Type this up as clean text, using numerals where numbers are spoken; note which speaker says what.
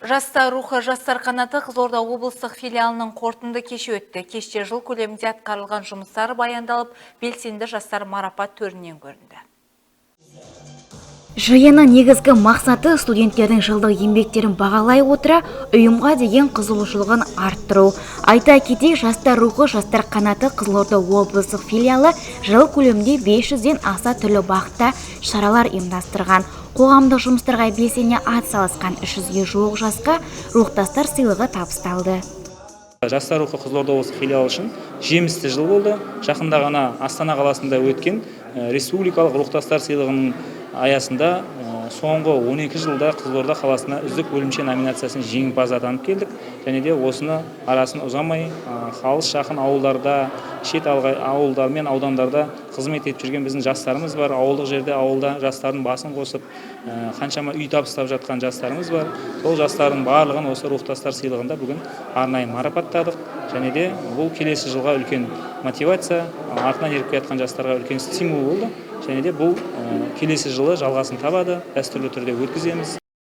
Speaker 1: Жастар рухы жастар қанаты Қызылорда облыстық филиалының қорытынды кеші өтті. Кеште жыл көлемінде атқарылған жұмыстар баяндалып, белсенді жастар марапат төрінен көрінді.
Speaker 2: Жиынның негізгі мақсаты студенттердің жылдық еңбектерін бағалай отыра ұйымға деген қызығушылығын арттыру. Айта кетейік, жастар рухы жастар қанаты Қызылорда облыстық филиалы жыл көлемінде 500-ден аса түрлі бағытта шаралар ұйымдастырған. Қоғамдық жұмыстарға белсене атсалысқан 300-ге жуық жасқа рухтастар сыйлығы табысталды.
Speaker 3: Жастар рухы Қызылорда облыстық филиалы үшін жемісті жыл болды. Жақында ғана Астана қаласында өткен республикалық рухтастар сыйлығының аясында соңғы 12 жылда Қызылорда қаласына үздік бөлімше номинациясын жеңімпаз атанып келдік. Және де осыны арасын ұзамай қалыс жақын ауылдарда, шет ауылдар мен аудандарда қызмет етіп жүрген біздің жастарымыз бар. Ауылдық жерде ауылда жастардың басын қосып, қаншама үй табыстап жатқан жастарымыз бар. Сол жастардың барлығын осы рухтастар сыйлығында бүгін арнайы марапаттадық. Және де бұл келесі жылға үлкен мотивация, артынан еріп келе жатқан жастарға үлкен стимул болды. Және де бұл келесі жылы жалғасын табады, дәстүрлі түрде өткіземіз.